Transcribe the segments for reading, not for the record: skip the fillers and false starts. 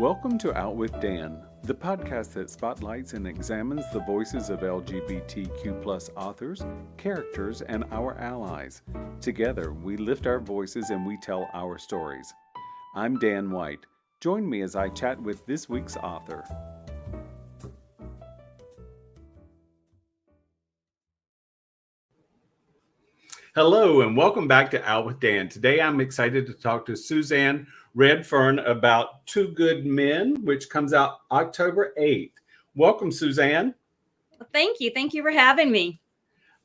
Welcome to Out with Dan, the podcast that spotlights and examines the voices of LGBTQ+ authors, characters, and our allies. Together, we lift our voices and we tell our stories. I'm Dan White. Join me as I chat with this week's author. Hello and welcome back to Out with Dan. Today I'm excited to talk to Suzanne Redfearn about Two Good Men, which comes out October 8th. Welcome, Suzanne. Thank you. Thank you for having me.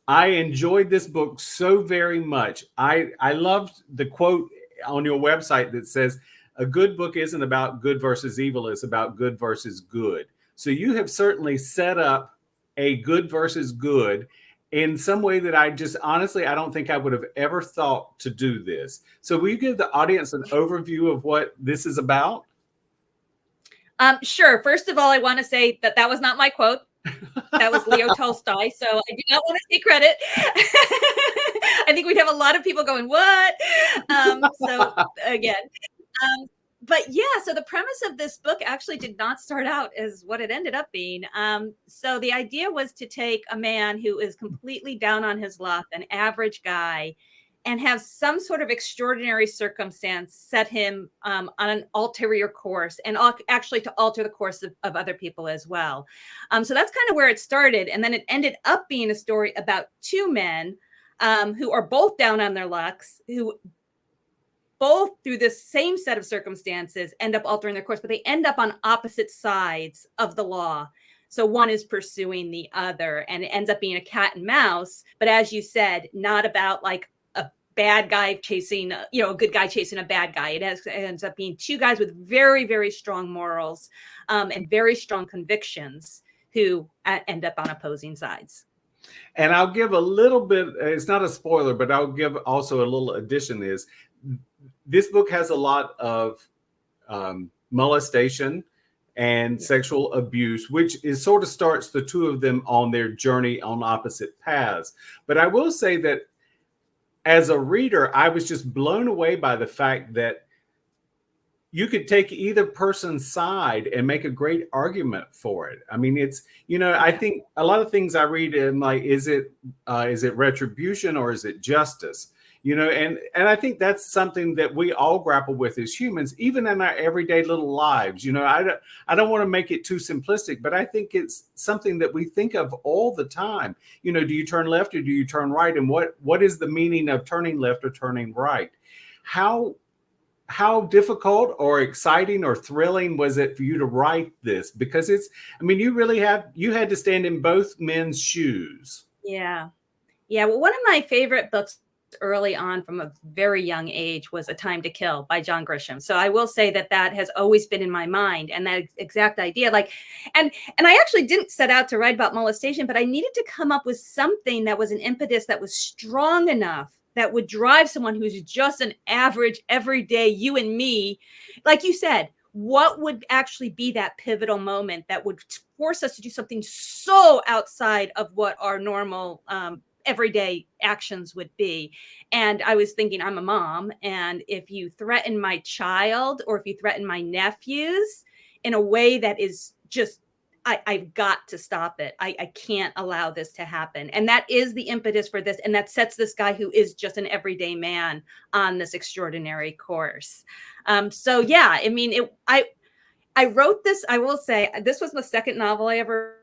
I enjoyed this book so very much. I loved the quote on your website that says, a good book isn't about good versus evil, it's about good versus good. So you have certainly set up a good versus good in some way that I don't think I would have ever thought to do this. So will you give the audience an overview of what this is about? Sure. First of all, I want to say that was not my quote. That was Leo Tolstoy. So I do not want to take credit. I think we'd have a lot of people going, what? But yeah, so the premise of this book actually did not start out as what it ended up being. So the idea was to take a man who is completely down on his luck, an average guy, and have some sort of extraordinary circumstance set him on an ulterior course, and actually to alter the course of other people as well. So that's kind of where it started. And then it ended up being a story about two men who are both down on their lucks, who both through this same set of circumstances end up altering their course, but they end up on opposite sides of the law. So one is pursuing the other, and it ends up being a cat and mouse. But as you said, not about like a bad guy chasing, a good guy chasing a bad guy. It ends up being two guys with very, very strong morals and very strong convictions who end up on opposing sides. And I'll give a little bit, it's not a spoiler, but I'll give also a little addition is, this book has a lot of molestation and sexual abuse, which is sort of starts the two of them on their journey on opposite paths. But I will say that as a reader, I was just blown away by the fact that you could take either person's side and make a great argument for it. I mean, it's, I think a lot of things I read in like, is it retribution or is it justice? And I think that's something that we all grapple with as humans, even in our everyday little lives. I don't want to make it too simplistic, but I think it's something that we think of all the time. Do you turn left or do you turn right? And what is the meaning of turning left or turning right? How difficult or exciting or thrilling was it for you to write this? Because you had to stand in both men's shoes. Yeah. Well, one of my favorite books early on from a very young age was A Time to Kill by John Grisham. So I will say that has always been in my mind, and that exact idea, and I actually didn't set out to write about molestation, but I needed to come up with something that was an impetus that was strong enough that would drive someone who's just an average, everyday you and me. Like you said, what would actually be that pivotal moment that would force us to do something so outside of what our normal everyday actions would be? And I was thinking, I'm a mom, and if you threaten my child or if you threaten my nephews in a way that is just, I've got to stop it. I can't allow this to happen. And that is the impetus for this. And that sets this guy who is just an everyday man on this extraordinary course. I wrote this, I will say, this was the second novel I ever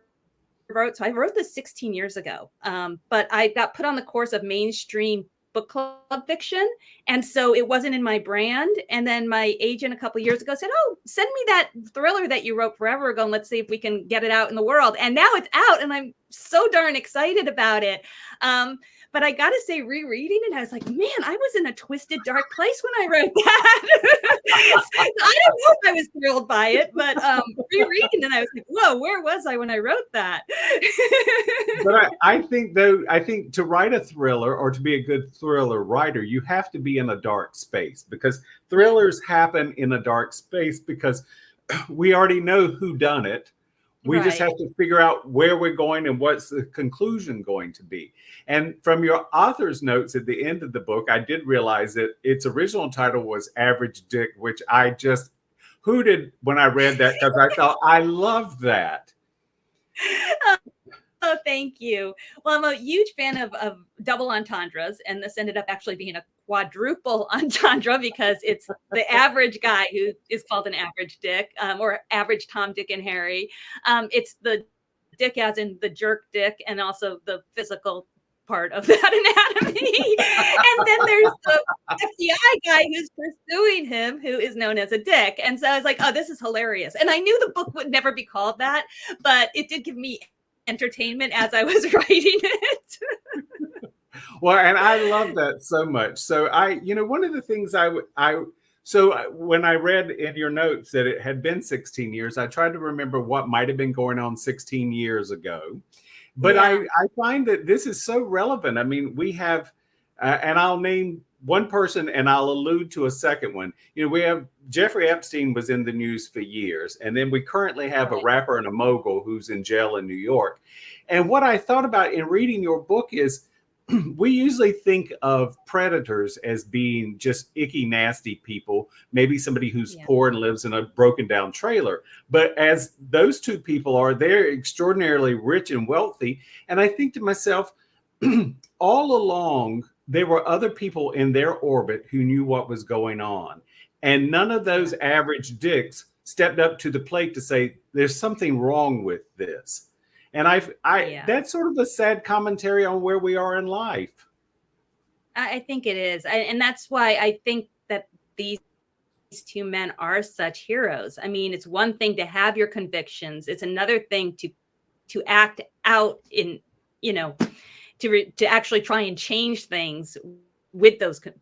wrote. So I wrote this 16 years ago, but I got put on the course of mainstream book club fiction. And so it wasn't in my brand. And then my agent a couple of years ago said, oh, send me that thriller that you wrote forever ago, and let's see if we can get it out in the world. And now it's out, and I'm so darn excited about it. But I got to say, rereading it, I was like, man, I was in a twisted, dark place when I wrote that. I don't know if I was thrilled by it, but rereading it, I was like, whoa, where was I when I wrote that? But I think to write a thriller or to be a good thriller writer, you have to be in a dark space, because thrillers happen in a dark space because we already know who done it. We just have to figure out where we're going and what's the conclusion going to be. And from your author's notes at the end of the book, I did realize that its original title was Average Dick, which I just hooted when I read that because I thought I loved that. Oh, thank you. Well, I'm a huge fan of double entendres, and this ended up actually being a quadruple entendre because it's the average guy who is called an average dick, or average Tom, Dick, and Harry. It's the dick as in the jerk dick, and also the physical part of that anatomy. And then there's the FBI guy who's pursuing him, who is known as a dick. And so I was like, oh, this is hilarious. And I knew the book would never be called that, but it did give me entertainment as I was writing it. Well, and I love that so much. So one of the things so when I read in your notes that it had been 16 years, I tried to remember what might have been going on 16 years ago. But Yeah. I find that this is so relevant. I mean, we have, and I'll name one person and I'll allude to a second one. We have Jeffrey Epstein was in the news for years. And then we currently have a rapper and a mogul who's in jail in New York. And what I thought about in reading your book is we usually think of predators as being just icky, nasty people, maybe somebody who's poor and lives in a broken down trailer. But as those two people are, they're extraordinarily rich and wealthy. And I think to myself, all along, there were other people in their orbit who knew what was going on. And none of those average dicks stepped up to the plate to say, there's something wrong with this. And that's sort of a sad commentary on where we are in life. I think it is. And that's why I think that these two men are such heroes. I mean, it's one thing to have your convictions. It's another thing to act out in, to actually try and change things with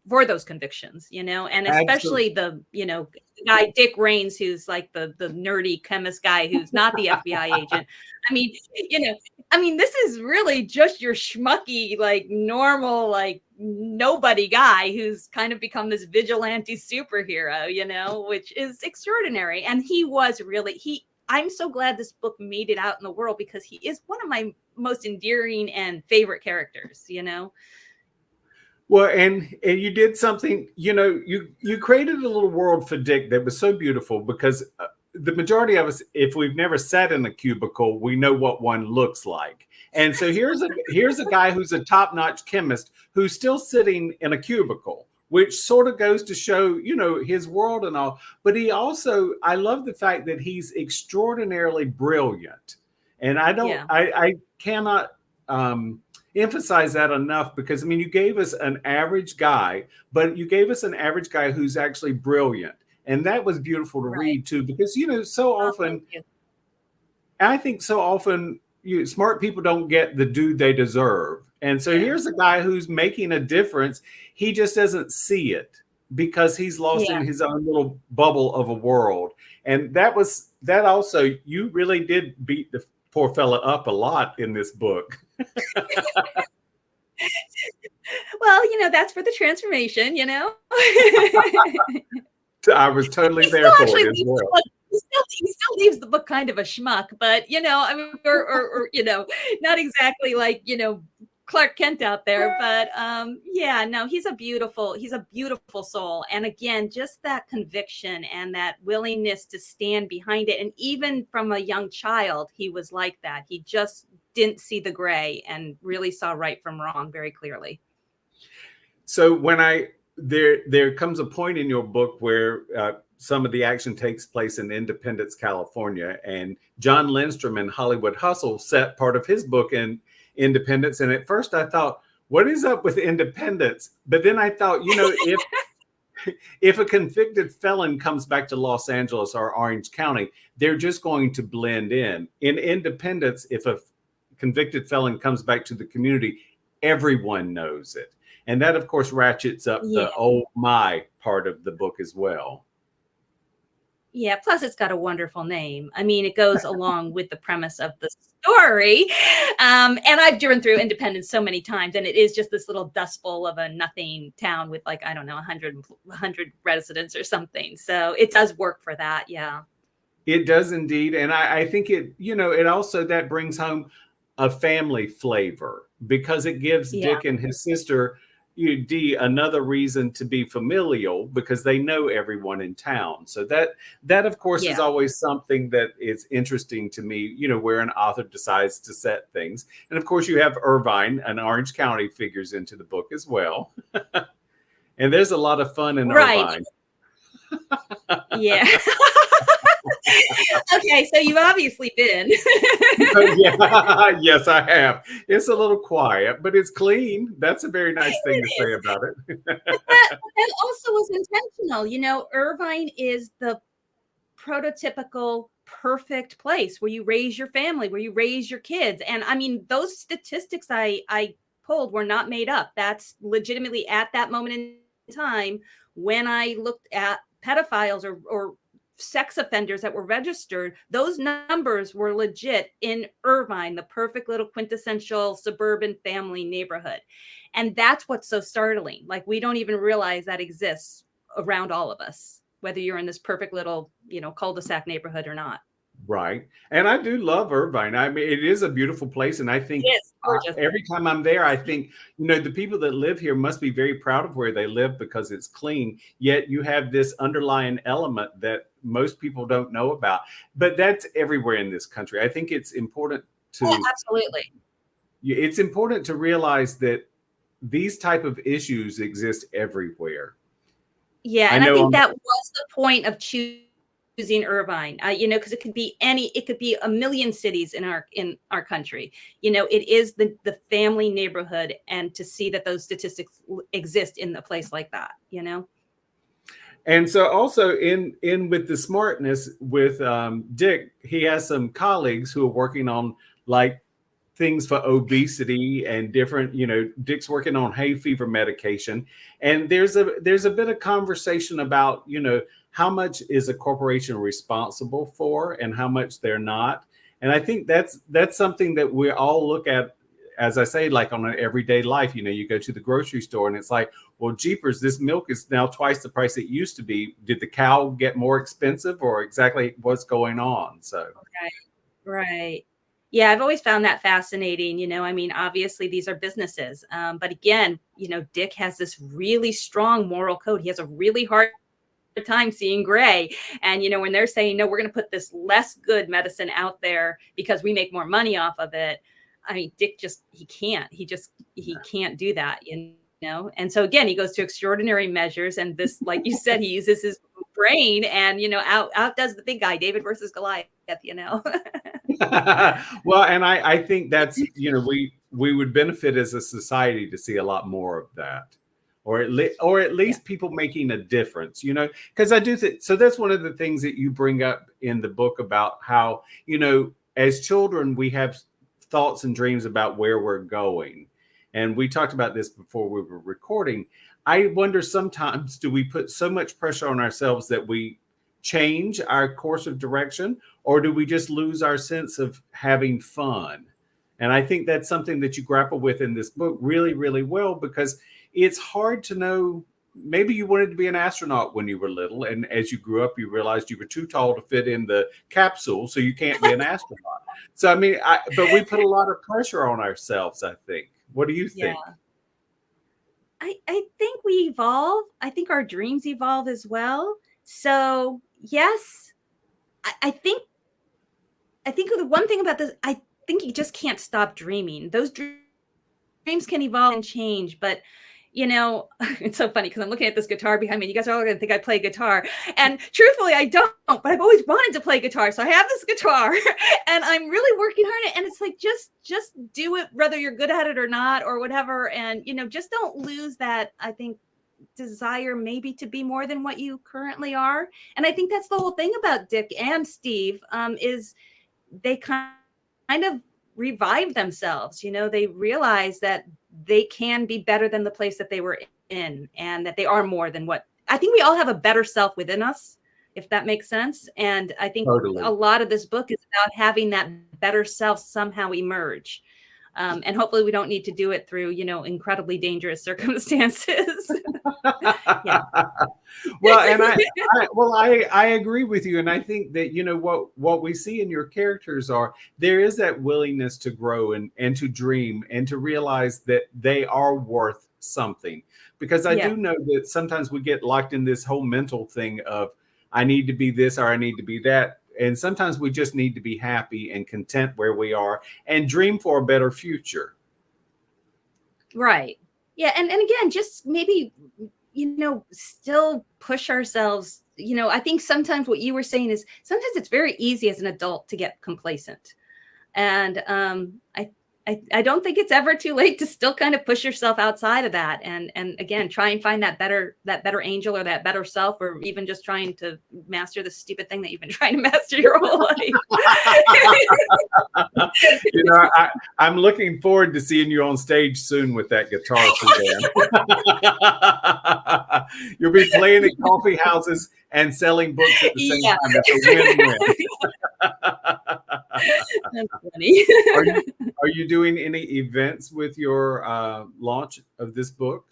for those convictions, and especially Absolutely. the guy Dick Raines, who's like the nerdy chemist guy who's not the FBI agent. I mean, this is really just your schmucky, like normal, like nobody guy who's kind of become this vigilante superhero, which is extraordinary. And he was really I'm so glad this book made it out in the world because he is one of my most endearing and favorite characters. Well, and you did something, you created a little world for Dick that was so beautiful because the majority of us, if we've never sat in a cubicle, we know what one looks like. And so here's a guy who's a top-notch chemist who's still sitting in a cubicle, which sort of goes to show, his world and all. But I love the fact that he's extraordinarily brilliant. And I cannot emphasize that enough because, you gave us an average guy, but you gave us an average guy who's actually brilliant. And that was beautiful to read too, because, so often, I think so often smart people don't get the due they deserve. And so here's a guy who's making a difference. He just doesn't see it because he's lost in his own little bubble of a world. And that also, you really did beat the poor fella up a lot in this book. Well, that's for the transformation, I was totally there for it as well. He still leaves the book kind of a schmuck, but or not exactly like Clark Kent out there, but no, he's a beautiful soul. And again, just that conviction and that willingness to stand behind it. And even from a young child, he was like that. He just didn't see the gray and really saw right from wrong very clearly. So when there comes a point in your book where some of the action takes place in Independence, California, and John Lindstrom in Hollywood Hustle set part of his book in Independence. And at first I thought, what is up with Independence? But then I thought, if a convicted felon comes back to Los Angeles or Orange County, they're just going to blend in. In Independence, if a convicted felon comes back to the community, everyone knows it. And that, of course, ratchets up the oh my part of the book as well. Yeah, plus it's got a wonderful name. I mean, it goes along with the premise of the story. And I've driven through Independence so many times, and it is just this little dust bowl of a nothing town with 100 residents or something. So it does work for that. Yeah. It does indeed. And I think it also, that brings home a family flavor because it gives Dick and his sister another reason to be familial because they know everyone in town. So that of course is Yeah. always something that is interesting to me, where an author decides to set things. And of course you have Irvine and Orange County figures into the book as well. And there's a lot of fun in Right. Irvine. Yeah. Okay, so you've obviously been. Yeah, yes, I have. It's a little quiet, but it's clean. That's a very nice thing It to say is. about it. But that also was intentional. Irvine is the prototypical perfect place where you raise your family, where you raise your kids. And I mean, those statistics I pulled were not made up. That's legitimately at that moment in time when I looked at pedophiles or sex offenders that were registered, those numbers were legit in Irvine, the perfect little quintessential suburban family neighborhood. And that's what's so startling. Like, we don't even realize that exists around all of us, whether you're in this perfect little, cul-de-sac neighborhood or not. Right. And I do love Irvine. I mean, it is a beautiful place. And I think Yes, gorgeous. every time I'm there, I think, the people that live here must be very proud of where they live because it's clean. Yet you have this underlying element that most people don't know about. But that's everywhere in this country. I think it's important Oh, absolutely. it's important to realize that these type of issues exist everywhere. Yeah, I and I know think that was the point of choosing Irvine, because it could be a million cities in our country. It is the family neighborhood, and to see that those statistics exist in a place like that. And so also in with the smartness with Dick, he has some colleagues who are working on like things for obesity and different, Dick's working on hay fever medication. And there's a bit of conversation about, how much is a corporation responsible for and how much they're not. And I think that's something that we all look at, as I say, like on an everyday life. You go to the grocery store and it's like, well, jeepers, this milk is now twice the price it used to be. Did the cow get more expensive, or exactly what's going on? So Right. Yeah, I've always found that fascinating. I mean, obviously these are businesses. But again, Dick has this really strong moral code. He has a really hard time seeing gray. And, when they're saying, no, we're going to put this less good medicine out there because we make more money off of it. I mean, Dick he can't do that. And so again, he goes to extraordinary measures. And this, like you said, he uses his brain and, outdoes the big guy, David versus Goliath. Well, and I think that's, we would benefit as a society to see a lot more of that, or at least people making a difference, because I do think so. That's one of the things that you bring up in the book about how, as children, we have thoughts and dreams about where we're going. And we talked about this before we were recording. I wonder sometimes, do we put so much pressure on ourselves that we change our course of direction, or do we just lose our sense of having fun? And I think that's something that you grapple with in this book really, really well, because it's hard to know. Maybe you wanted to be an astronaut when you were little, and as you grew up, you realized you were too tall to fit in the capsule, so you can't be an astronaut. So, I mean, but we put a lot of pressure on ourselves, I think. What do you think? Yeah. I think we evolve. I think our dreams evolve as well. So yes, I think the one thing about this, I think you just can't stop dreaming. Those dreams can evolve and change, but it's so funny because I'm looking at this guitar behind me. You guys are all going to think I play guitar. And truthfully, I don't, but I've always wanted to play guitar. So I have this guitar and I'm really working hard. And it's like, just do it, whether you're good at it or not, or whatever. And, just don't lose that, I think, desire maybe to be more than what you currently are. And I think that's the whole thing about Dick and Steve, is they kind of revive themselves. They realize that they can be better than the place that they were in, and that they are more than what I think. We all have a better self within us, if that makes sense. And I think Totally. a lot of this book is about having that better self somehow emerge. And hopefully we don't need to do it through, incredibly dangerous circumstances. Yeah. Well, and I agree with you. And I think that, what we see in your characters there is that willingness to grow and to dream and to realize that they are worth something, because I Yeah. do know that sometimes we get locked in this whole mental thing of I need to be this or I need to be that. And sometimes we just need to be happy and content where we are and dream for a better future. Right. Yeah. And again, just maybe, still push ourselves. I think sometimes what you were saying is sometimes it's very easy as an adult to get complacent. And I don't think it's ever too late to still kind of push yourself outside of that, and again try and find that better angel or that better self, or even just trying to master the stupid thing that you've been trying to master your whole life. I'm looking forward to seeing you on stage soon with that guitar, Suzanne. You'll be playing at coffee houses and selling books at the same Yeah, time. That's a win-win. that's funny. Are you doing any events with your launch of this book?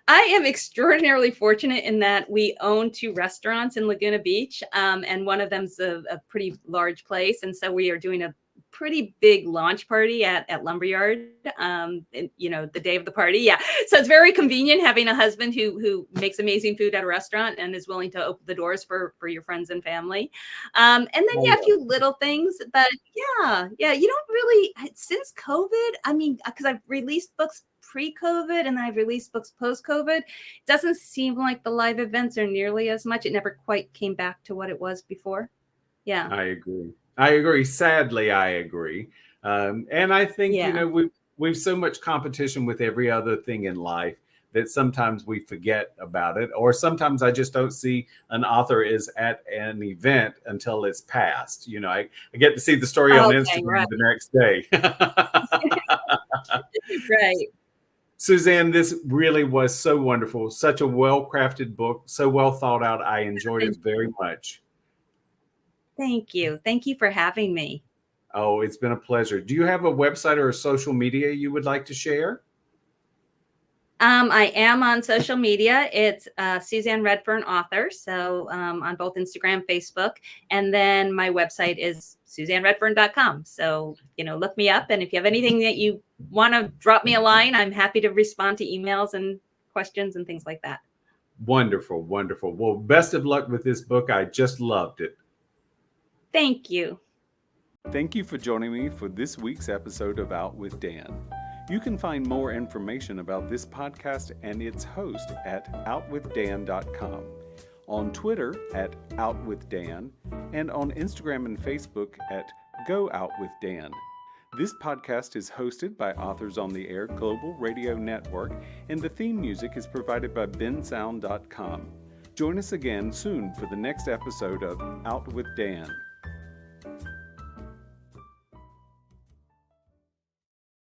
I am extraordinarily fortunate in that we own 2 restaurants in Laguna Beach, and one of them's a pretty large place, and so we are doing a pretty big launch party at Lumberyard, the day of the party. Yeah, so it's very convenient having a husband who makes amazing food at a restaurant and is willing to open the doors for your friends and family, and then Oh, a few little things, but yeah, you don't really since COVID. I mean, because I've released books pre-COVID and I've released books post-COVID, doesn't seem like the live events are nearly as much. It never quite came back to what it was before. Yeah. I agree. Sadly, I agree. And I think, Yeah. we've so much competition with every other thing in life that sometimes we forget about it. Or sometimes I just don't see an author is at an event until it's passed. I get to see the story on Okay. Instagram Right. the next day. Right. Suzanne, this really was so wonderful. Such a well-crafted book, so well thought out. I enjoyed it very much. Thank you. Thank you for having me. Oh, it's been a pleasure. Do you have a website or a social media you would like to share? I am on social media. It's Suzanne Redfearn author. So on both Instagram, Facebook, and then my website is suzanneredfearn.com. So, look me up. And if you have anything that you want to drop me a line, I'm happy to respond to emails and questions and things like that. Wonderful, wonderful. Well, best of luck with this book. I just loved it. Thank you. Thank you for joining me for this week's episode of Out with Dan. You can find more information about this podcast and its host at outwithdan.com, on Twitter at OutWithDan, and on Instagram and Facebook at GoOutWithDan. This podcast is hosted by Authors on the Air Global Radio Network, and the theme music is provided by bensound.com. Join us again soon for the next episode of Out with Dan.